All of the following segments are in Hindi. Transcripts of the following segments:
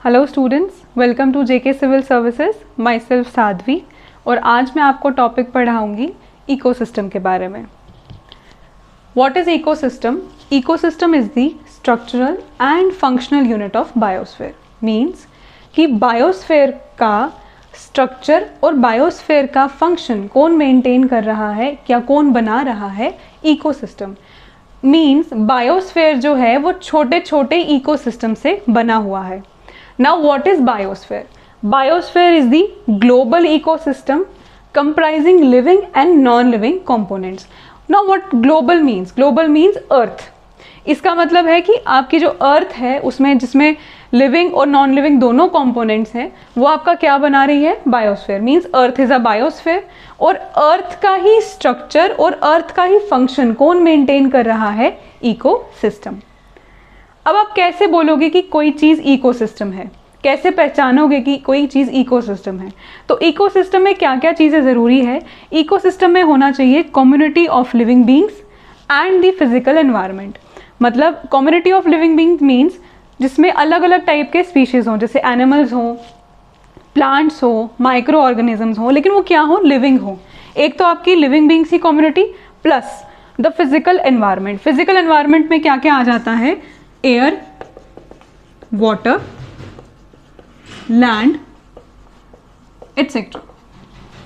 Hello students, welcome to JK civil services. Myself Sadhvi. और आज मैं आपको टॉपिक पढ़ाऊँगी इकोसिस्टम के बारे में। What is ecosystem? Ecosystem is the structural and functional unit of biosphere. Means कि बायोस्फीयर का स्ट्रक्चर और बायोस्फीयर का फंक्शन कौन मेंटेन कर रहा है या कौन बना रहा है? इकोसिस्टम। मीन्स बायोस्फीयर जो है वो छोटे छोटे इकोसिस्टम से बना हुआ है। Now what is biosphere? Biosphere is the global ecosystem comprising living and non-living components. Now what global means? Global means earth. इसका मतलब है कि आपकी जो अर्थ है उसमें जिसमें लिविंग और नॉन लिविंग दोनों कंपोनेंट्स हैं वो आपका क्या बना रही है? Biosphere. Means earth is a biosphere. और अर्थ का ही स्ट्रक्चर और अर्थ का ही फंक्शन कौन मेंटेन कर रहा है? इकोसिस्टम। अब आप कैसे बोलोगे कि कोई चीज़ इकोसिस्टम है? कैसे पहचानोगे कि कोई चीज़ इकोसिस्टम है? तो इकोसिस्टम में क्या क्या चीज़ें ज़रूरी है? इकोसिस्टम में होना चाहिए community of living beings and the physical environment. मतलब community of living beings means जिसमें अलग अलग टाइप के स्पीशीज़ हों, जैसे एनिमल्स हों, प्लांट्स हो, माइक्रो ऑर्गेनिजम्स हों, लेकिन वो क्या हो? लिविंग हो। एक तो आपकी लिविंग बींग्स की community plus the physical environment. Physical environment में क्या क्या आ जाता है? Air, water, land etcetera.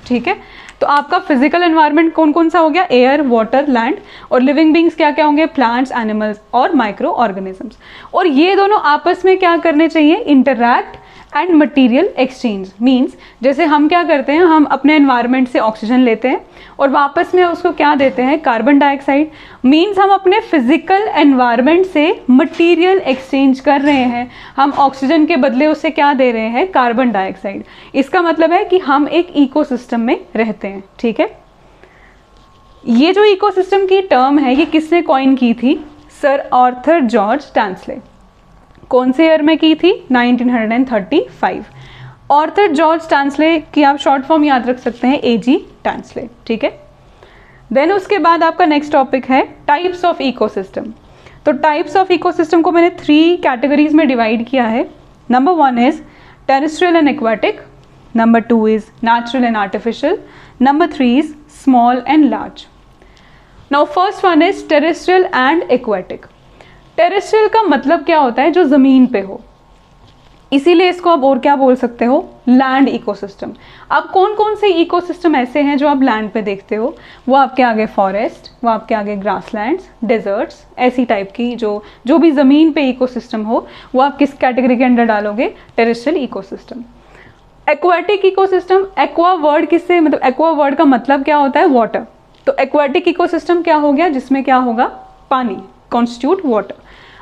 ठीक है, तो आपका फिजिकल एनवायरनमेंट कौन कौन सा हो गया? Air, water, land. और लिविंग बींग्स क्या क्या होंगे? प्लांट्स, एनिमल्स और माइक्रो ऑर्गेनिजम्स। और ये दोनों आपस में क्या करने चाहिए? Interact and material exchange. Means जैसे हम क्या करते हैं, हम अपने एनवायरनमेंट से ऑक्सीजन लेते हैं और वापस में उसको क्या देते हैं? Carbon dioxide. मीन्स हम अपने फिजिकल एनवायरनमेंट से मटीरियल एक्सचेंज कर रहे हैं। हम ऑक्सीजन के बदले उससे क्या दे रहे हैं? Carbon dioxide. इसका मतलब है कि हम एक इकोसिस्टम में रहते हैं। ठीक है, ये जो इकोसिस्टम की टर्म है ये किसने कॉइन की थी? Sir Arthur George Tansley. कौन से ईयर में की थी? 1935। आर्थर जॉर्ज टैंसले की आप शॉर्ट फॉर्म याद रख सकते हैं AG टैंसले। ठीक है, देन उसके बाद आपका नेक्स्ट टॉपिक है टाइप्स ऑफ इकोसिस्टम। तो टाइप्स ऑफ इकोसिस्टम को मैंने 3 कैटेगरीज में डिवाइड किया है। Number 1 is terrestrial and aquatic, number 2 is natural and artificial, number 3 is small and large. Now first one is terrestrial and aquatic. Terrestrial का मतलब क्या होता है? जो ज़मीन पे हो, इसीलिए इसको आप और क्या बोल सकते हो? Land ecosystem. अब कौन कौन से इकोसिस्टम ऐसे हैं जो आप लैंड पे देखते हो? वो आपके आगे फॉरेस्ट, वो आपके आगे ग्रासलैंड्स, डेजर्ट्स, ऐसी टाइप की जो भी ज़मीन पे इकोसिस्टम हो वो आप किस कैटेगरी के अंडर डालोगे? Terrestrial ecosystem. Aquatic ecosystem, aqua word किससे, मतलब एक्वा वर्ड का मतलब क्या होता है? वाटर। तो एक्वाटिक इकोसिस्टम क्या हो गया? जिसमें क्या होगा? पानी, कॉन्स्टिट्यूट वाटर।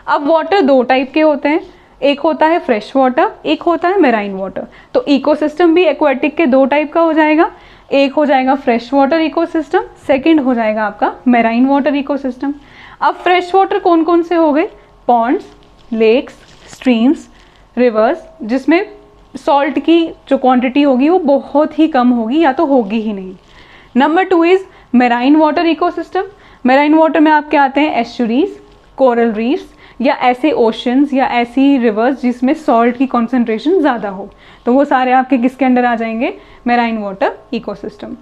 अब वाटर 2 टाइप के होते हैं, एक होता है फ्रेश वाटर, एक होता है मेराइन वाटर। तो इकोसिस्टम भी एक्वाटिक के 2 टाइप का हो जाएगा। एक हो जाएगा फ्रेश वाटर इकोसिस्टम, सेकंड हो जाएगा आपका मेराइन वाटर इकोसिस्टम। अब फ्रेश वाटर कौन कौन से हो गए? पॉन्ड्स, लेक्स, स्ट्रीम्स, रिवर्स, जिसमें सॉल्ट की जो क्वांटिटी होगी वो बहुत ही कम होगी या तो होगी ही नहीं। Number 2 is marine water ecosystem. Marine water में आपके आते हैं एस्चुरीज, कोरल रीफ्स, या ऐसे ओशंस या ऐसी रिवर्स जिसमें सॉल्ट की कॉन्सेंट्रेशन ज़्यादा हो, तो वो सारे आपके किसके अंडर आ जाएंगे? Marine water ecosystem.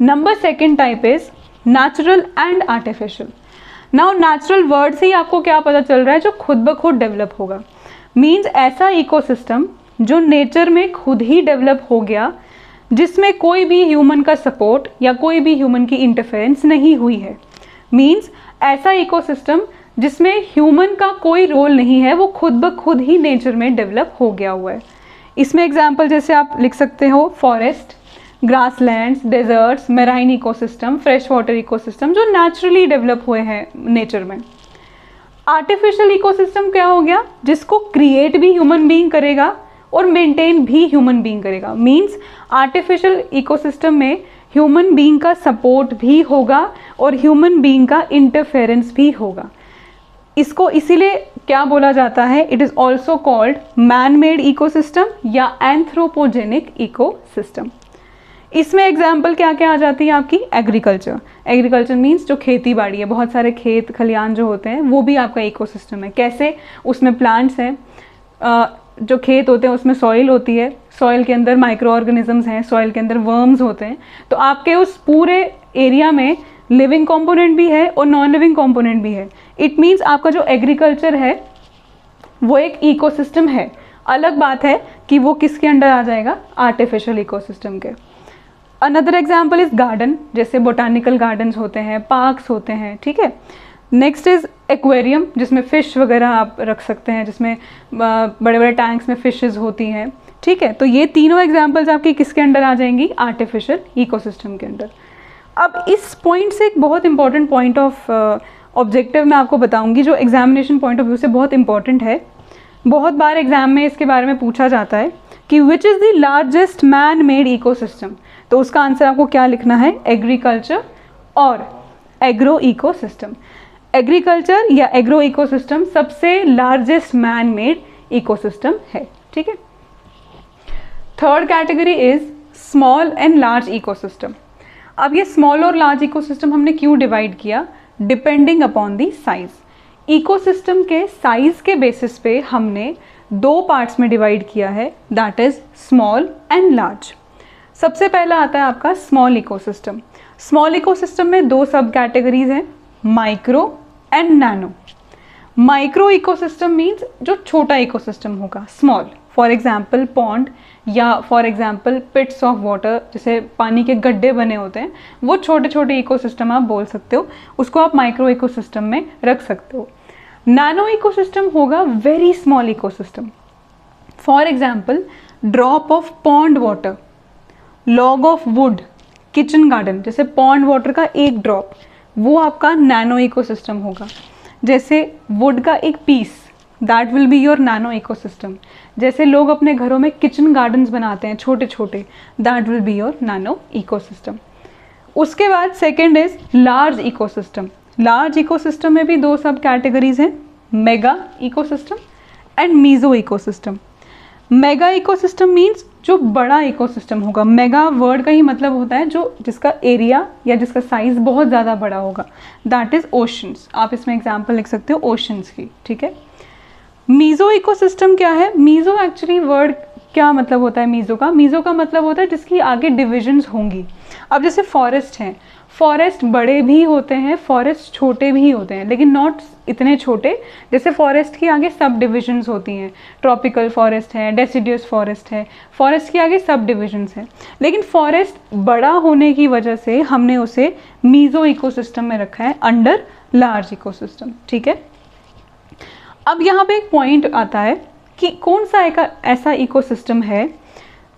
Number 2 type is natural and artificial. Now natural word से ही आपको क्या पता चल रहा है? जो खुद ब खुद डेवलप होगा। मीन्स ऐसा इकोसिस्टम जो नेचर में खुद ही डेवलप हो गया, जिसमें कोई भी ह्यूमन का सपोर्ट या कोई भी ह्यूमन की इंटरफेरेंस नहीं हुई है। मीन्स ऐसा इकोसिस्टम जिसमें ह्यूमन का कोई रोल नहीं है, वो खुद ब खुद ही नेचर में डेवलप हो गया हुआ है। इसमें एग्जांपल जैसे आप लिख सकते हो forest, grasslands, deserts, marine ecosystem, fresh water ecosystem जो नेचुरली डेवलप हुए हैं नेचर में। आर्टिफिशियल इकोसिस्टम क्या हो गया? जिसको क्रिएट भी ह्यूमन बीइंग करेगा और मेंटेन भी ह्यूमन बीइंग करेगा। मीन्स आर्टिफिशियल इकोसिस्टम में ह्यूमन बीइंग का सपोर्ट भी होगा और ह्यूमन बीइंग का इंटरफेरेंस भी होगा। इसको इसीलिए क्या बोला जाता है? It is also called man made ecosystem या एंथ्रोपोजेनिक इकोसिस्टम। इसमें एग्जाम्पल क्या क्या आ जाती है आपकी? एग्रीकल्चर। एग्रीकल्चर मीन्स जो खेती बाड़ी है, बहुत सारे खेत खलियान जो होते हैं वो भी आपका इकोसिस्टम है। कैसे? उसमें प्लांट्स हैं, जो खेत होते हैं उसमें सॉइल होती है, सॉइल के अंदर माइक्रो ऑर्गेनिजम्स हैं, सॉइल के अंदर वर्म्स होते हैं, तो आपके उस पूरे एरिया में लिविंग कंपोनेंट भी है और नॉन लिविंग कंपोनेंट भी है। इट मीन्स आपका जो एग्रीकल्चर है वो एक इकोसिस्टम है। अलग बात है कि वो किसके अंडर आ जाएगा, आर्टिफिशियल इकोसिस्टम के। अनदर एग्जाम्पल इज गार्डन, जैसे बोटानिकल गार्डन्स होते हैं, पार्क्स होते हैं, ठीक है। नेक्स्ट इज एक्वेरियम, जिसमें फ़िश वगैरह आप रख सकते हैं, जिसमें बड़े बड़े टैंक्स में फ़िशेज़ होती हैं, ठीक है। तो ये तीनों एग्जाम्पल्स आपकी किसके अंडर आ जाएंगी, आर्टिफिशियल इकोसिस्टम के अंडर। अब इस पॉइंट से एक बहुत इंपॉर्टेंट पॉइंट ऑफ ऑब्जेक्टिव मैं आपको बताऊंगी, जो एग्जामिनेशन पॉइंट ऑफ व्यू से बहुत इंपॉर्टेंट है। बहुत बार एग्जाम में इसके बारे में पूछा जाता है कि which is the largest man made ecosystem. तो उसका आंसर आपको क्या लिखना है, एग्रीकल्चर और एग्रो इकोसिस्टम। एग्रीकल्चर या एग्रो इकोसिस्टम सबसे लार्जेस्ट मैन मेड इकोसिस्टम है, ठीक है। Third category is small and large ecosystem. अब ये स्मॉल और लार्ज इकोसिस्टम हमने क्यों डिवाइड किया, depending upon the size. Ecosystem के साइज के बेसिस पे हमने दो पार्ट्स में डिवाइड किया है, that is small and large. सबसे पहला आता है आपका स्मॉल इकोसिस्टम। स्मॉल इकोसिस्टम में दो सब कैटेगरीज हैं, micro and nano. Micro ecosystem means जो छोटा इकोसिस्टम होगा, स्मॉल, फॉर एग्जाम्पल पॉन्ड या फॉर एग्जाम्पल पिट्स ऑफ वाटर, जैसे पानी के गड्ढे बने होते हैं, वो छोटे छोटे इकोसिस्टम आप बोल सकते हो, उसको आप माइक्रो इकोसिस्टम में रख सकते हो। नैनो इकोसिस्टम होगा very small ecosystem, for example drop of pond water, log of would, kitchen garden, जैसे पॉन्ड वाटर का एक ड्रॉप, वो आपका नैनो इकोसिस्टम होगा। जैसे वुड का एक piece, that will be your nano ecosystem. जैसे लोग अपने घरों में किचन गार्डन्स बनाते हैं छोटे छोटे, that will be your nano ecosystem. उसके बाद second is large ecosystem. Large ecosystem में भी दो सब कैटेगरीज हैं, mega ecosystem and meso ecosystem. Mega ecosystem means जो बड़ा इकोसिस्टम होगा। मेगा वर्ड का ही मतलब होता है जो जिसका एरिया या जिसका साइज बहुत ज़्यादा बड़ा होगा, दैट इज ओशंस। आप इसमें एग्जांपल लिख सकते हो ओशंस की, ठीक है। मीजो इकोसिस्टम क्या है, मीजो एक्चुअली वर्ड क्या मतलब होता है मीजो का, मीजो का मतलब होता है जिसकी आगे डिविजन्स होंगी। अब जैसे फॉरेस्ट हैं, फॉरेस्ट बड़े भी होते हैं, फॉरेस्ट छोटे भी होते हैं, लेकिन नॉट इतने छोटे। जैसे फॉरेस्ट की आगे सब डिविजन्स होती हैं, ट्रॉपिकल फॉरेस्ट है, डेसिडियस फॉरेस्ट है, फॉरेस्ट की आगे सब डिविजन्स हैं। लेकिन फॉरेस्ट बड़ा होने की वजह से हमने उसे मीजो इकोसिस्टम में रखा है, अंडर लार्ज इकोसिस्टम, ठीक है। अब यहाँ पे एक पॉइंट आता है कि कौन सा एक ऐसा इकोसिस्टम है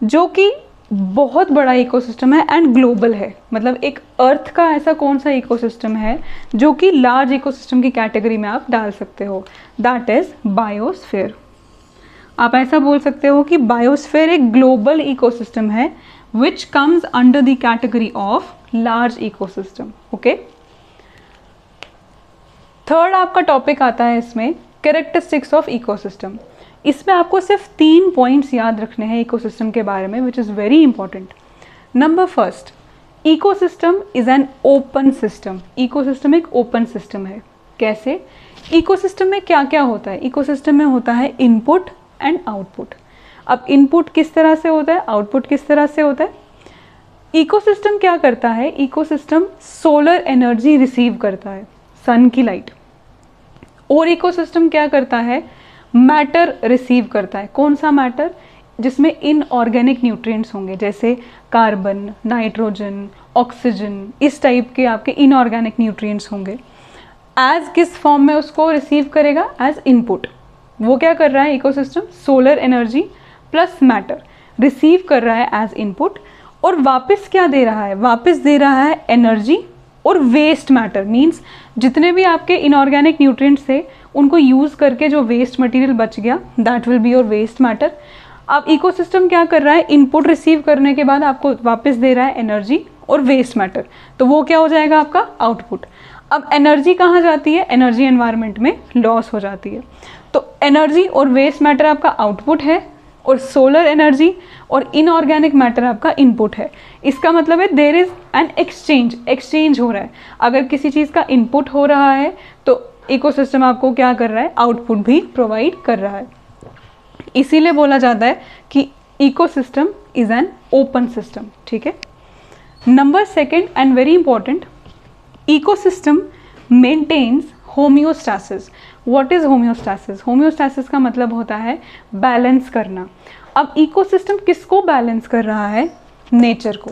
जो कि बहुत बड़ा इकोसिस्टम है एंड ग्लोबल है, मतलब एक अर्थ का ऐसा कौन सा इकोसिस्टम है जो कि लार्ज इकोसिस्टम की कैटेगरी में आप डाल सकते हो, दैट इज बायोस्फीयर। आप ऐसा बोल सकते हो कि बायोस्फीयर एक ग्लोबल इकोसिस्टम है which comes under the category of large ecosystem, okay. Third आपका टॉपिक आता है इसमें कैरेक्टरिस्टिक्स ऑफ इकोसिस्टम। इसमें आपको सिर्फ 3 पॉइंट्स याद रखने हैं इकोसिस्टम के बारे में, which is very important. Number first, ecosystem is an open system. Ecosystem एक ओपन सिस्टम है। कैसे? इकोसिस्टम में क्या क्या होता है? इकोसिस्टम में होता है इनपुट एंड आउटपुट। अब इनपुट किस तरह से होता है, आउटपुट किस तरह से होता है? इकोसिस्टम क्या करता है? इकोसिस्टम सोलर एनर्जी रिसीव करता है, सन की लाइट। और इकोसिस्टम क्या करता है? मैटर रिसीव करता है। कौन सा मैटर? जिसमें इनऑर्गेनिक न्यूट्रिएंट्स होंगे, जैसे कार्बन, नाइट्रोजन, ऑक्सीजन, इस टाइप के आपके इनऑर्गेनिक न्यूट्रिएंट्स होंगे। एज किस फॉर्म में उसको रिसीव करेगा? As input. वो क्या कर रहा है ecosystem? Solar energy plus matter receive कर रहा है एज इनपुट, और वापस क्या दे रहा है? वापस दे रहा है एनर्जी और वेस्ट मैटर। मीन्स जितने भी आपके इनऑर्गेनिक न्यूट्रिएंट्स थे उनको यूज़ करके जो वेस्ट मटेरियल बच गया, that will be your waste matter. अब इकोसिस्टम क्या कर रहा है? इनपुट रिसीव करने के बाद आपको वापस दे रहा है एनर्जी और वेस्ट मैटर, तो वो क्या हो जाएगा आपका? आउटपुट। अब एनर्जी कहाँ जाती है? एनर्जी एनवायरनमेंट में लॉस हो जाती है। तो एनर्जी और वेस्ट मैटर आपका आउटपुट है, और सोलर एनर्जी और इनऑर्गेनिक मैटर आपका इनपुट है। इसका मतलब है देयर इज एन एक्सचेंज हो रहा है। अगर किसी चीज़ का इनपुट हो रहा है तो इकोसिस्टम आपको क्या कर रहा है? आउटपुट भी प्रोवाइड कर रहा है। इसीलिए बोला जाता है कि ecosystem is an open system, ठीक है। Number second and very important, ecosystem maintains homeostasis. What is homeostasis? Homeostasis का मतलब होता है बैलेंस करना। अब इकोसिस्टम किसको बैलेंस कर रहा है? नेचर को।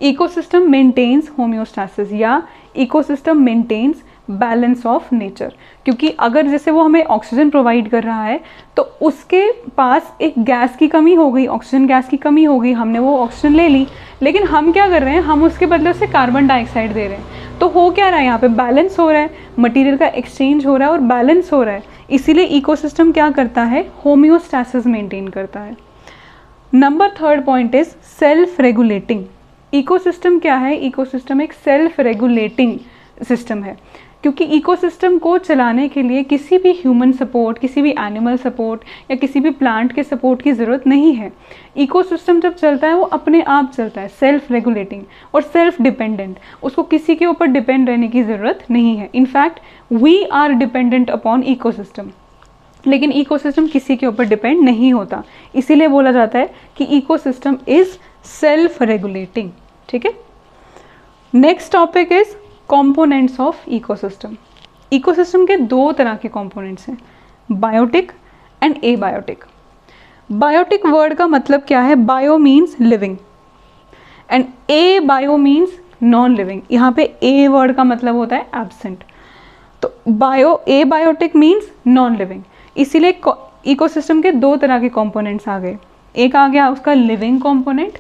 इकोसिस्टम मेंटेन्स होम्योस्टैसिस या ecosystem maintains balance of nature, क्योंकि अगर जैसे वो हमें ऑक्सीजन प्रोवाइड कर रहा है तो उसके पास एक गैस की कमी हो गई, ऑक्सीजन गैस की कमी हो गई, हमने वो ऑक्सीजन ले ली, लेकिन हम क्या कर रहे हैं, हम उसके बदले उसे कार्बन डाइऑक्साइड दे रहे हैं। तो हो क्या रहा है यहाँ पे? बैलेंस हो रहा है, मटेरियल का एक्सचेंज हो रहा है और बैलेंस हो रहा है। इसीलिए इकोसिस्टम क्या करता है? होम्योस्टैसिस मेंटेन करता है। Number third point is self regulating. Ecosystem क्या है? इकोसिस्टम एक सेल्फ रेगुलेटिंग सिस्टम है, क्योंकि इकोसिस्टम को चलाने के लिए किसी भी ह्यूमन सपोर्ट, किसी भी एनिमल सपोर्ट या किसी भी प्लांट के सपोर्ट की ज़रूरत नहीं है। इकोसिस्टम जब चलता है वो अपने आप चलता है, सेल्फ रेगुलेटिंग और सेल्फ डिपेंडेंट। उसको किसी के ऊपर डिपेंड रहने की ज़रूरत नहीं है। In fact we are dependent upon ecosystem, लेकिन इकोसिस्टम किसी के ऊपर डिपेंड नहीं होता। इसीलिए बोला जाता है कि इकोसिस्टम इज सेल्फ रेगुलेटिंग, ठीक है। Next topic is components of ecosystem. Ecosystem के दो तरह के कंपोनेंट्स हैं, biotic and abiotic. Biotic word का मतलब क्या है? Bio means living and a bio means non living. यहाँ पे ए वर्ड का मतलब होता है एब्सेंट, तो बायो ए बायोटिक मीन्स नॉन लिविंग। इसीलिए इकोसिस्टम के दो तरह के कंपोनेंट्स आ गए, एक आ गया उसका लिविंग कंपोनेंट,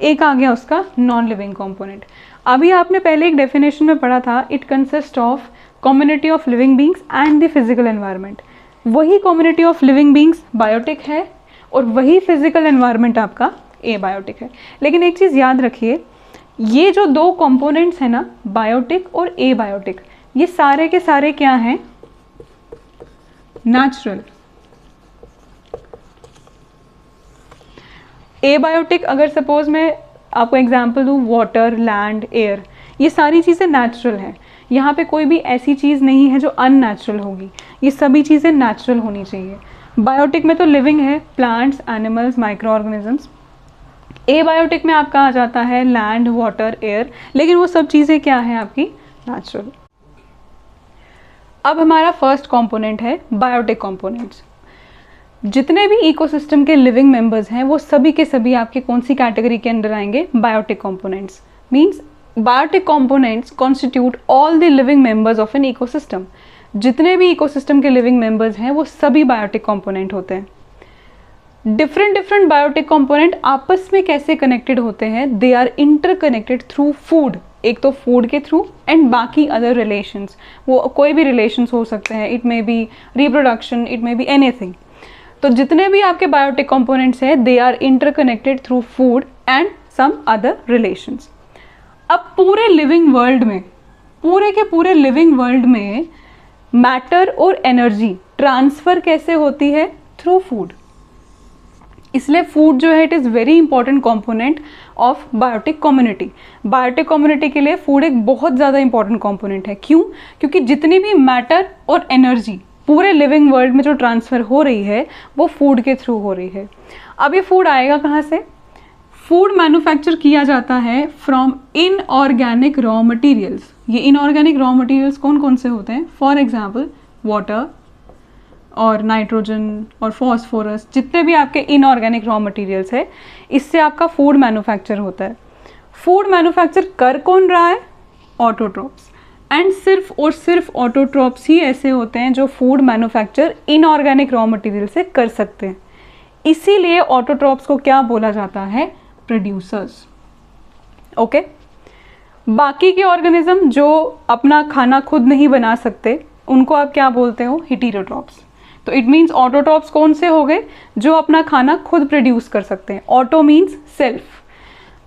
एक आ गया उसका नॉन लिविंग कंपोनेंट। अभी आपने पहले एक डेफिनेशन में पढ़ा था, it consist of community of living beings and the physical environment. वही community of living beings biotic है और वही फिजिकल एनवायरनमेंट आपका एबायोटिक है। लेकिन एक चीज़ याद रखिए, ये जो दो कंपोनेंट्स हैं ना, बायोटिक और एबायोटिक, ये सारे के सारे क्या हैं? नेचुरल। एबायोटिक, अगर सपोज मैं आपको एग्जांपल दूँ, वाटर, लैंड, एयर, ये सारी चीज़ें नेचुरल हैं। यहाँ पे कोई भी ऐसी चीज़ नहीं है जो अननेचुरल होगी, ये सभी चीज़ें नेचुरल होनी चाहिए। बायोटिक में तो लिविंग है, plants, animals, micro organisms. Abiotic में आपका आ जाता है लैंड, वाटर, एयर, लेकिन वो सब चीज़ें क्या हैं? आपकी नेचुरल। अब हमारा फर्स्ट कंपोनेंट है बायोटिक कंपोनेंट्स। जितने भी इकोसिस्टम के लिविंग मेंबर्स हैं वो सभी के सभी आपके कौन सी कैटेगरी के अंदर आएंगे? Biotic components. Means biotic components constitute all the living members of an ecosystem. जितने भी इकोसिस्टम के लिविंग मेंबर्स हैं वो सभी बायोटिक कंपोनेंट होते हैं। डिफरेंट बायोटिक कंपोनेंट आपस में कैसे कनेक्टेड होते हैं? They are interconnected through food, एक तो फूड के थ्रू एंड बाकी अदर रिलेशंस। वो कोई भी रिलेशंस हो सकते हैं, it may be reproduction, it may be anything. तो जितने भी आपके बायोटिक कंपोनेंट्स हैं they are interconnected through food and some other relations. अब पूरे लिविंग वर्ल्ड में, पूरे के पूरे लिविंग वर्ल्ड में मैटर और एनर्जी ट्रांसफ़र कैसे होती है? Through food. इसलिए फूड जो है it is very important component of biotic community. Biotic community के लिए फूड एक बहुत ज़्यादा इंपॉर्टेंट कंपोनेंट है। क्यों? क्योंकि जितनी भी मैटर और एनर्जी पूरे लिविंग वर्ल्ड में जो ट्रांसफ़र हो रही है वो फूड के थ्रू हो रही है। अब ये फूड आएगा कहाँ से? फूड मैन्युफैक्चर किया जाता है फ्रॉम इनऑर्गेनिक रॉ मटेरियल्स। ये इनऑर्गेनिक रॉ मटेरियल्स कौन कौन से होते हैं? फॉर एग्जांपल वाटर और नाइट्रोजन और फॉस्फोरस, जितने भी आपके इनऑर्गेनिक रॉ मटेरियल्स है, इससे आपका फूड मैन्युफैक्चर होता है। फूड मैन्युफैक्चर कर कौन रहा है? ऑटोट्रॉप्स। एंड सिर्फ और सिर्फ ऑटोट्रॉप्स ही ऐसे होते हैं जो food manufacture inorganic raw material से कर सकते हैं। इसीलिए ऑटोट्रॉप्स को क्या बोला जाता है? प्रोड्यूसर्स। ओके। बाकी के ऑर्गेनिज्म जो अपना खाना खुद नहीं बना सकते उनको आप क्या बोलते हो? हेटेरोट्रॉप्स। तो इट मीन्स ऑटोट्रॉप्स कौन से हो गए? जो अपना खाना खुद प्रोड्यूस कर सकते हैं। ऑटो मीन्स सेल्फ,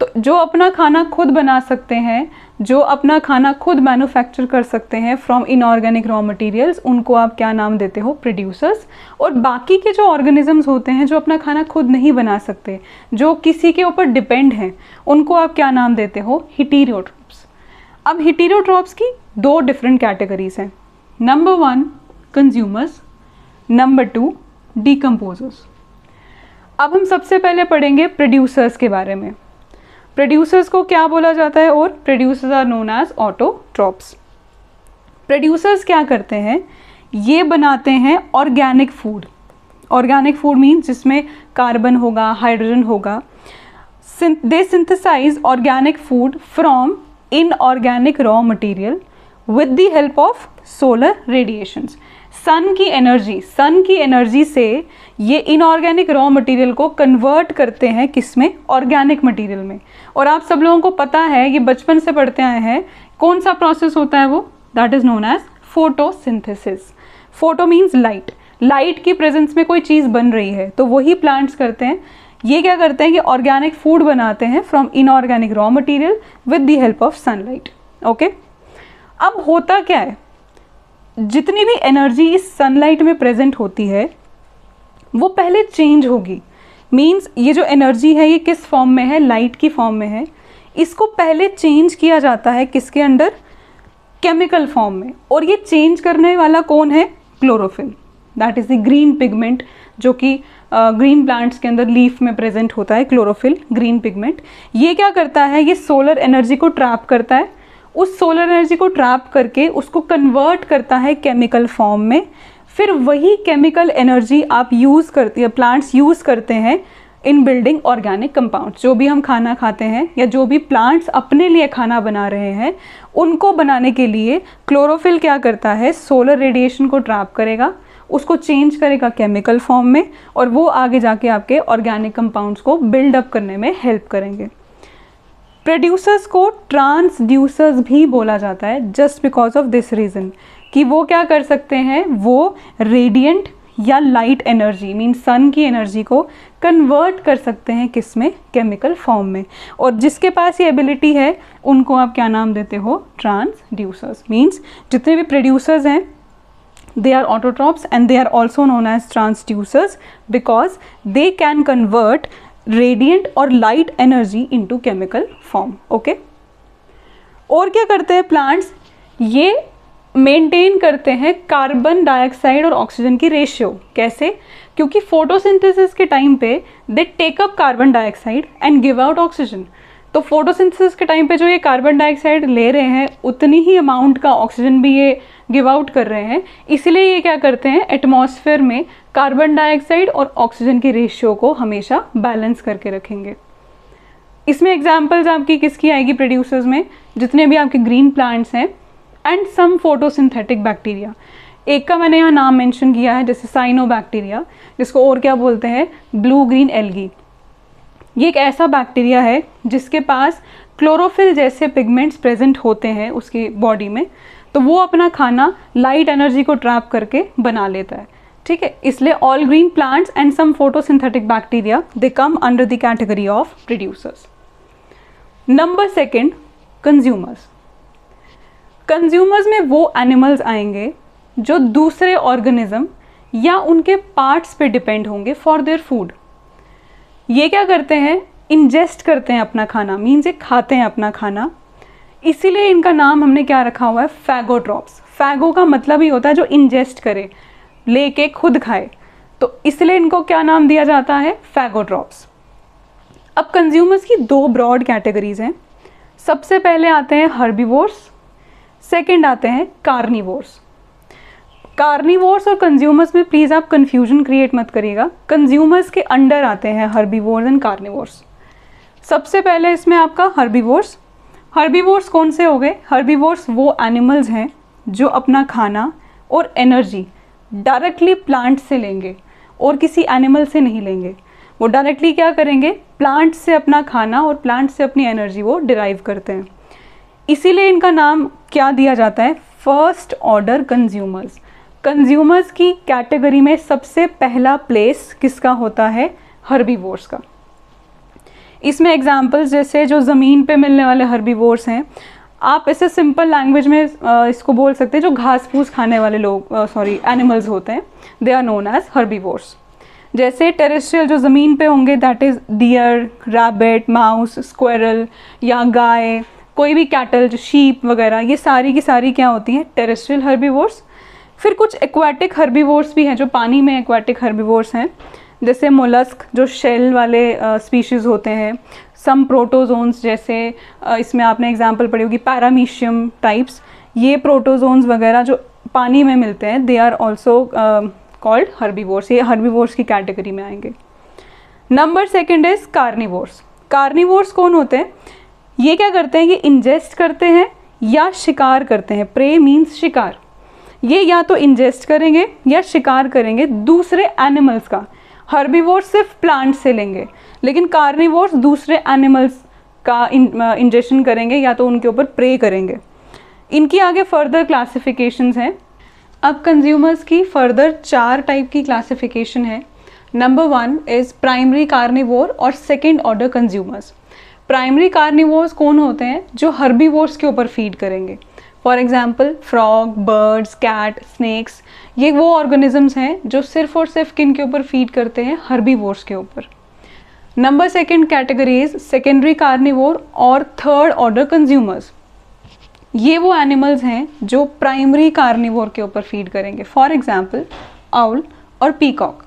तो जो अपना खाना खुद बना सकते हैं, जो अपना खाना खुद मैन्युफैक्चर कर सकते हैं फ्रॉम इनऑर्गेनिक रॉ मटेरियल्स, उनको आप क्या नाम देते हो? प्रोड्यूसर्स। और बाकी के जो ऑर्गेनिजम्स होते हैं जो अपना खाना खुद नहीं बना सकते, जो किसी के ऊपर डिपेंड हैं, उनको आप क्या नाम देते हो? हेटेरोट्रॉप्स। अब हेटेरोट्रॉप्स की दो डिफरेंट कैटेगरीज हैं। Number 1 consumers, number 2 decomposers. अब हम सबसे पहले पढ़ेंगे प्रोड्यूसर्स के बारे में। प्रोड्यूसर्स को क्या बोला जाता है, और producers are known as autotrophs. Producers क्या करते हैं, ये बनाते हैं organic food. Organic food means जिसमें कार्बन होगा, हाइड्रोजन होगा। They synthesize organic food from inorganic raw material with the help of solar radiations. Sun की एनर्जी से ये इनऑर्गेनिक रॉ मटेरियल को कन्वर्ट करते हैं किसमें, ऑर्गेनिक मटेरियल में। और आप सब लोगों को पता है, ये बचपन से पढ़ते आए हैं, कौन सा प्रोसेस होता है वो, that is known as photosynthesis. Photo means light. Light की प्रेजेंस में कोई चीज़ बन रही है तो वही प्लांट्स करते हैं। ये क्या करते हैं कि ऑर्गेनिक फूड बनाते हैं from inorganic raw material with the help of sunlight. Okay, अब होता क्या है, जितनी भी एनर्जी इस सनलाइट में प्रेजेंट होती है वो पहले चेंज होगी। मीन्स ये जो एनर्जी है ये किस फॉर्म में है, लाइट की फॉर्म में है। इसको पहले चेंज किया जाता है किसके अंदर, केमिकल फॉर्म में। और ये चेंज करने वाला कौन है, chlorophyll. That is the green pigment जो कि ग्रीन प्लांट्स के अंदर लीफ में प्रेजेंट होता है, क्लोरोफिल ग्रीन पिगमेंट। ये क्या करता है, ये सोलर एनर्जी को ट्रैप करता है। उस सोलर एनर्जी को ट्रैप करके उसको कन्वर्ट करता है केमिकल फॉर्म में। फिर वही केमिकल एनर्जी आप यूज़ करते हैं, प्लांट्स यूज़ करते हैं इन बिल्डिंग ऑर्गेनिक कंपाउंड्स। जो भी हम खाना खाते हैं या जो भी प्लांट्स अपने लिए खाना बना रहे हैं, उनको बनाने के लिए क्लोरोफिल क्या करता है, सोलर रेडिएशन को ट्रैप करेगा, उसको चेंज करेगा केमिकल फॉर्म में, और वो आगे जाके आपके ऑर्गेनिक कंपाउंड्स को बिल्डअप करने में हेल्प करेंगे। प्रोड्यूसर्स को ट्रांसड्यूसर्स भी बोला जाता है just because of this reason कि वो क्या कर सकते हैं, वो रेडिएंट या लाइट एनर्जी मीन सन की एनर्जी को कन्वर्ट कर सकते हैं किसमें, केमिकल फॉर्म में। और जिसके पास ये एबिलिटी है उनको आप क्या नाम देते हो, ट्रांसड्यूसर्स। मीन्स जितने भी प्रोड्यूसर्स हैं they are autotrophs and they are also known as transducers because they can convert radiant or light energy into chemical form. Okay? और क्या करते हैं प्लांट्स, ये मेंटेन करते हैं कार्बन डाइऑक्साइड और ऑक्सीजन की रेशियो। कैसे, क्योंकि फोटोसिंथेसिस के टाइम पे they take up carbon dioxide and give out oxygen. तो फोटोसिंथेसिस के टाइम पे जो ये कार्बन डाइऑक्साइड ले रहे हैं उतनी ही अमाउंट का ऑक्सीजन भी ये गिव आउट कर रहे हैं। इसलिए ये क्या करते हैं, एटमॉस्फेयर में कार्बन डाइऑक्साइड और ऑक्सीजन की रेशियो को हमेशा बैलेंस करके रखेंगे। इसमें एग्जांपल्स आपकी किसकी आएगी प्रोड्यूसर्स में, जितने भी आपके ग्रीन प्लांट्स हैं एंड सम फोटोसिंथेटिक बैक्टीरिया। एक का मैंने यहाँ नाम मेंशन किया है, जैसे साइनोबैक्टीरिया, जिसको और क्या बोलते हैं, ब्लू ग्रीन एल्गी। ये एक ऐसा बैक्टीरिया है जिसके पास क्लोरोफिल जैसे पिगमेंट्स प्रेजेंट होते हैं उसकी बॉडी में, तो वो अपना खाना लाइट एनर्जी को ट्रैप करके बना लेता है। ठीक है, इसलिए all green plants and some photosynthetic bacteria they come under the category of producers. Number second, consumers. Consumers में वो एनिमल्स आएंगे जो दूसरे ऑर्गेनिज्म या उनके पार्ट्स पे डिपेंड होंगे फॉर देयर फूड। ये क्या करते हैं, इंजेस्ट करते हैं अपना खाना, मीन्स ये खाते हैं अपना खाना। इसीलिए इनका नाम हमने क्या रखा हुआ है, फैगोट्रॉप्स। फैगो का मतलब ही होता है जो इंजेस्ट करे, लेके खुद खाए, तो इसलिए इनको क्या नाम दिया जाता है, फैगोट्रॉप्स। अब कंज्यूमर्स की दो ब्रॉड कैटेगरीज हैं। सबसे पहले आते हैं हर्बीवोर्स, सेकंड आते हैं कार्निवोर्स। कार्निवोर्स और कंज्यूमर्स में प्लीज़ आप कंफ्यूजन क्रिएट मत करिएगा। कंज्यूमर्स के अंडर आते हैं हर्बीवोर्स एंड कार्निवोर्स। सबसे पहले इसमें आपका हर्बीवोर्स। हर्बीवोर्स कौन से हो गए, हर्बीवोर्स वो एनिमल्स हैं जो अपना खाना और एनर्जी डायरेक्टली प्लांट से लेंगे और किसी एनिमल से नहीं लेंगे। वो डायरेक्टली क्या करेंगे, प्लांट से अपना खाना और प्लांट से अपनी एनर्जी वो डिराइव करते हैं। इसीलिए इनका नाम क्या दिया जाता है, फर्स्ट ऑर्डर कंज्यूमर्स। कंज्यूमर्स की कैटेगरी में सबसे पहला प्लेस किसका होता है, हर्बीवोर्स का। इसमें एग्जांपल्स जैसे जो ज़मीन पे मिलने वाले हर्बीवोर्स हैं, आप ऐसे सिंपल लैंग्वेज में इसको बोल सकते हैं जो घास फूस खाने वाले लोग एनिमल्स होते हैं, they are known as herbivores. जैसे टेरेस्ट्रियल जो ज़मीन पे होंगे, that is deer, rabbit, mouse, squirrel या गाय, कोई भी कैटल जो शीप वगैरह, ये सारी की सारी क्या होती हैं, टेरेस्ट्रियल हर्बीवोर्स। फिर कुछ एक्वाटिक हर्बीवोर्स भी हैं जो पानी में एक्वाटिक हर्बीवोर्स हैं, जैसे मोलस्क जो शेल वाले स्पीशीज़ होते हैं, सम प्रोटोजोन्स जैसे इसमें आपने एग्जांपल पढ़ी होगी पैरामीशियम टाइप्स, ये प्रोटोजोन्स वगैरह जो पानी में मिलते हैं, they are also called herbivores, ये हर्बीवोर्स की कैटेगरी में आएंगे। Number second is carnivores. Carnivores कौन होते हैं? ये क्या करते हैं, ये इंजेस्ट करते हैं या शिकार करते हैं। प्रे मीन्स शिकार, ये या तो इंजेस्ट करेंगे या शिकार करेंगे दूसरे एनिमल्स का। हर्बीवोर्स सिर्फ प्लांट से लेंगे, लेकिन कार्निवोर्स दूसरे एनिमल्स का इंजेक्शन करेंगे या तो उनके ऊपर प्रे करेंगे। इनकी आगे फर्दर क्लासिफिकेशंस हैं। अब कंज्यूमर्स की फर्दर 4 टाइप की क्लासिफिकेशन है। नंबर 1 इज़ प्राइमरी कार्निवोर और second order consumers. Primary carnivores कौन होते हैं? जो हर्बीवोर्स के ऊपर फीड करेंगे। For example frog, birds, cat, snakes, ये वो ऑर्गेनिजम्स हैं जो सिर्फ और सिर्फ किन के ऊपर फीड करते हैं? हर्बीवोर्स के ऊपर। Number second category is secondary carnivore और थर्ड ऑर्डर कंज्यूमर्स। ये वो एनिमल्स हैं जो प्राइमरी कार्निवोर के ऊपर फीड करेंगे। फॉर एग्जाम्पल आउल और peacock.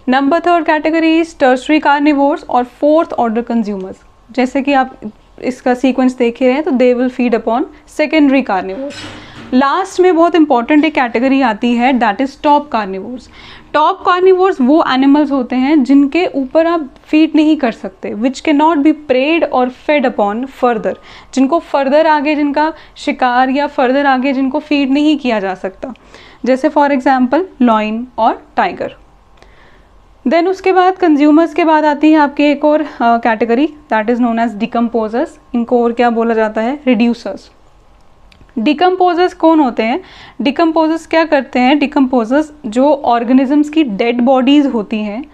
Number third category is tertiary carnivores और फोर्थ ऑर्डर कंज्यूमर्स। जैसे कि आप इसका सीक्वेंस देख ही रहे हैं, तो they will feed upon secondary carnivores. Last में बहुत इंपॉर्टेंट एक कैटेगरी आती है, that is top carnivores. Top carnivores वो एनिमल्स होते हैं जिनके ऊपर आप फीड नहीं कर सकते, which can not be preyed or fed upon further, जिनको फर्दर आगे जिनका शिकार या फर्दर आगे जिनको फीड नहीं किया जा सकता, जैसे फॉर एग्जाम्पल लॉइन और टाइगर। देन उसके बाद कंज्यूमर्स के बाद आती है आपकी एक और category, that is known as decomposers. इनको और क्या बोला जाता है? रिड्यूसर्स। डिकम्पोजर्स कौन होते हैं? डिकम्पोजर्स क्या करते हैं? डिकम्पोजर्स जो ऑर्गेनिजम्स की डेड बॉडीज़ होती हैं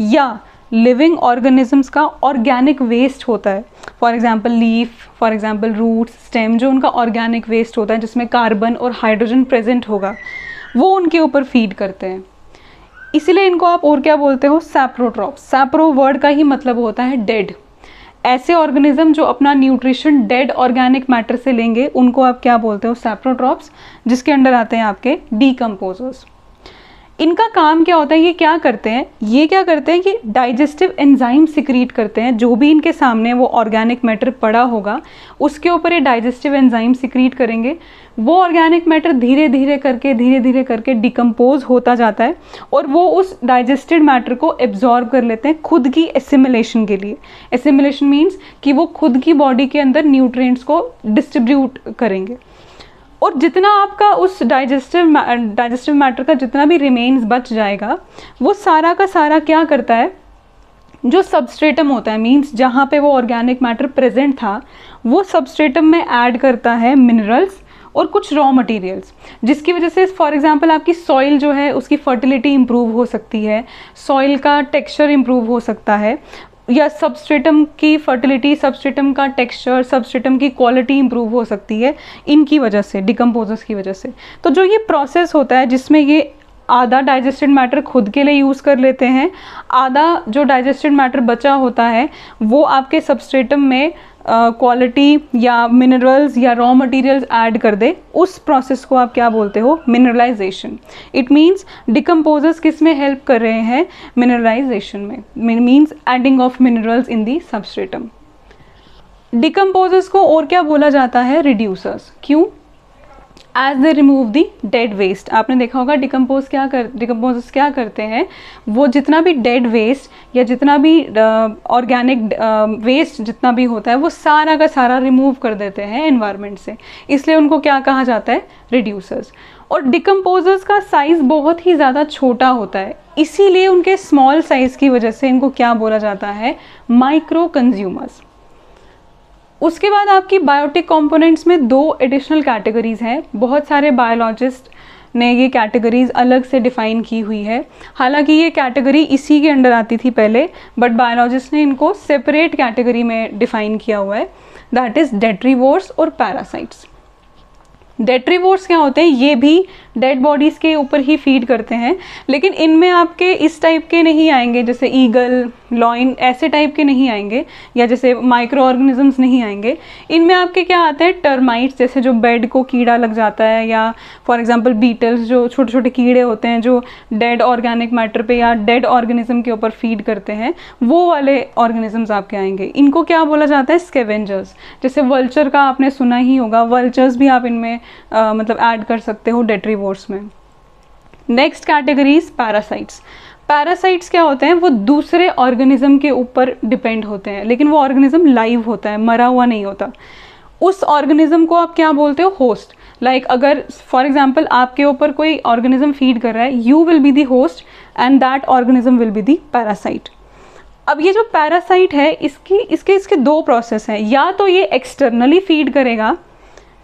या लिविंग ऑर्गेनिजम्स का ऑर्गेनिक वेस्ट होता है, for example leaf, for example roots, stem, जो उनका ऑर्गेनिक वेस्ट होता है जिसमें कार्बन और हाइड्रोजन प्रेजेंट होगा, वो उनके ऊपर फीड करते हैं। इसीलिए इनको आप और क्या बोलते हो? सैप्रोट्रॉप्स। सैप्रो वर्ड का ही मतलब होता है डेड। ऐसे ऑर्गेनिज्म जो अपना न्यूट्रिशन डेड ऑर्गेनिक मैटर से लेंगे, उनको आप क्या बोलते हो? सैप्रोट्रॉप्स, जिसके अंडर आते हैं आपके डीकम्पोजर्स। इनका काम क्या होता है? ये क्या करते हैं? ये क्या करते हैं कि डाइजेस्टिव एंजाइम सिक्रीट करते हैं। जो भी इनके सामने वो ऑर्गेनिक मैटर पड़ा होगा, उसके ऊपर ये डाइजेस्टिव एंजाइम सिक्रीट करेंगे। वो ऑर्गेनिक मैटर धीरे धीरे करके डिकम्पोज होता जाता है और वो उस डाइजेस्टेड मैटर को एब्जॉर्ब कर लेते हैं खुद की एसिमिलेशन के लिए। एसिमिलेशन मीन्स कि वो खुद की बॉडी के अंदर न्यूट्रिएंट्स को डिस्ट्रीब्यूट करेंगे, और जितना आपका उस डाइजेस्टिव मैटर का जितना भी रिमेन्स बच जाएगा, वो सारा का सारा क्या करता है? जो सबस्ट्रेटम होता है, मीन्स जहाँ पे वो ऑर्गेनिक मैटर प्रेजेंट था, वो सबस्ट्रेटम में ऐड करता है मिनरल्स और कुछ रॉ मटेरियल्स, जिसकी वजह से फॉर एग्जांपल आपकी सॉइल जो है उसकी फर्टिलिटी इंप्रूव हो सकती है, सॉइल का टेक्सचर इंप्रूव हो सकता है, या सबस्ट्रेटम की फर्टिलिटी, सबस्ट्रेटम का टेक्सचर, सबस्ट्रेटम की क्वालिटी इंप्रूव हो सकती है इनकी वजह से, डिकम्पोजर्स की वजह से। तो जो ये प्रोसेस होता है जिसमें ये आधा डाइजेस्टेड मैटर खुद के लिए यूज़ कर लेते हैं, आधा जो डाइजेस्टेड मैटर बचा होता है वो आपके सबस्ट्रेटम में क्वालिटी या मिनरल्स या रॉ मटेरियल्स ऐड कर दे, उस प्रोसेस को आप क्या बोलते हो? मिनरलाइजेशन। इट मीन्स डिकम्पोजर्स किस में हेल्प कर रहे हैं? मिनरलाइजेशन में, means adding of minerals in the substratum. Decomposers को और क्या बोला जाता है? रिड्यूसर्स। क्यों? As they remove the dead waste. आपने देखा होगा डिकम्पोजर्स क्या करते हैं? वो जितना भी डेड वेस्ट या जितना भी ऑर्गेनिक वेस्ट जितना भी होता है, वो सारा का सारा रिमूव कर देते हैं एनवायरनमेंट से, इसलिए उनको क्या कहा जाता है? रिड्यूसर्स। और डिकम्पोजर्स का साइज़ बहुत ही ज़्यादा छोटा होता है, इसीलिए उनके स्मॉल साइज़ की वजह से इनको क्या बोला जाता है? Micro consumers. उसके बाद आपकी बायोटिक कंपोनेंट्स में 2 एडिशनल कैटेगरीज हैं। बहुत सारे बायोलॉजिस्ट ने ये कैटेगरीज अलग से डिफ़ाइन की हुई है, हालांकि ये कैटेगरी इसी के अंडर आती थी पहले, बट बायोलॉजिस्ट ने इनको सेपरेट कैटेगरी में डिफ़ाइन किया हुआ है, दैट इज़ डेट्रीवोर्स और पैरासाइट्स। डेट्रीवोर्स क्या होते हैं? ये भी डेड बॉडीज़ के ऊपर ही फीड करते हैं, लेकिन इनमें आपके इस टाइप के नहीं आएंगे, जैसे ईगल, लॉइन, ऐसे टाइप के नहीं आएंगे, या जैसे माइक्रो ऑर्गेनिजम्स नहीं आएंगे। इनमें आपके क्या आते हैं, टर्माइट्स, जैसे जो बेड को कीड़ा लग जाता है, या फॉर एग्जांपल बीटल्स, जो छोटे छोटे कीड़े होते हैं जो डेड ऑर्गेनिक मैटर पे या डेड ऑर्गेनिज्म के ऊपर फीड करते हैं, वो वाले ऑर्गेनिजम्स आपके आएंगे। इनको क्या बोला जाता है, स्कैवेंजर्स। जैसे वल्चर का आपने सुना ही होगा, वल्चर्स भी आप इनमें मतलब ऐड कर सकते हो डेट्रीवोर्स में। Next category is parasites. Parasites क्या होते हैं, वो दूसरे ऑर्गेनिज्म के ऊपर डिपेंड होते हैं, लेकिन वो ऑर्गेनिज्म लाइव होता है, मरा हुआ नहीं होता। उस ऑर्गेनिज्म को आप क्या बोलते हो, होस्ट। लाइक अगर फॉर एग्जाम्पल आपके ऊपर कोई ऑर्गेनिज्म फीड कर रहा है, you will be the host and that organism will be the parasite. अब ये जो पैरासाइट है, इसके दो प्रोसेस हैं, या तो ये एक्सटर्नली फीड करेगा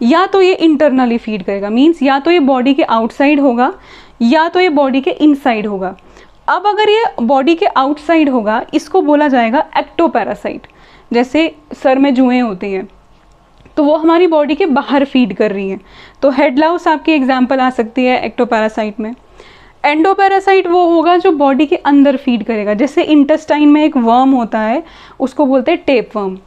या तो ये इंटरनली फीड करेगा। मीन्स या तो ये बॉडी के आउटसाइड होगा या तो ये बॉडी के इनसाइड होगा। अब अगर ये बॉडी के आउटसाइड होगा, इसको बोला जाएगा एक्टोपैरासाइट। जैसे सर में जुएं होती हैं तो वो हमारी बॉडी के बाहर फीड कर रही हैं, तो हेड लाउस आपकी एग्जाम्पल आ सकती है एक्टोपैरासाइट में। एंडोपैरासाइट वो होगा जो बॉडी के अंदर फीड करेगा। जैसे इंटेस्टाइन में एक वर्म होता है, उसको बोलते हैं टेप वर्म,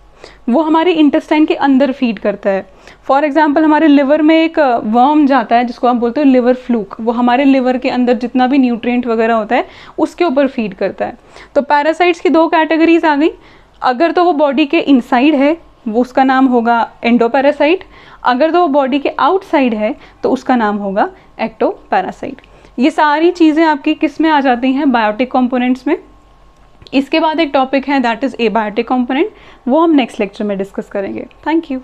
वो हमारे इंटेस्टाइन के अंदर फीड करता है। फॉर एग्जांपल हमारे लिवर में एक वर्म जाता है जिसको आप बोलते हो लिवर फ्लूक, वो हमारे लिवर के अंदर जितना भी न्यूट्रिएंट वगैरह होता है उसके ऊपर फीड करता है। तो पैरासाइट्स की दो कैटेगरीज आ गई। अगर तो वो बॉडी के इनसाइड है, वो उसका नाम होगा एंडोपैरासाइट। अगर तो वो बॉडी के आउटसाइड है तो उसका नाम होगा एक्टोपैरासाइट। ये सारी चीज़ें आपकी किस में आ जाती हैं, बायोटिक कंपोनेंट्स में। इसके बाद एक टॉपिक है दैट इज़ एबायोटिक कंपोनेंट, वो हम नेक्स्ट लेक्चर में डिस्कस करेंगे। Thank you.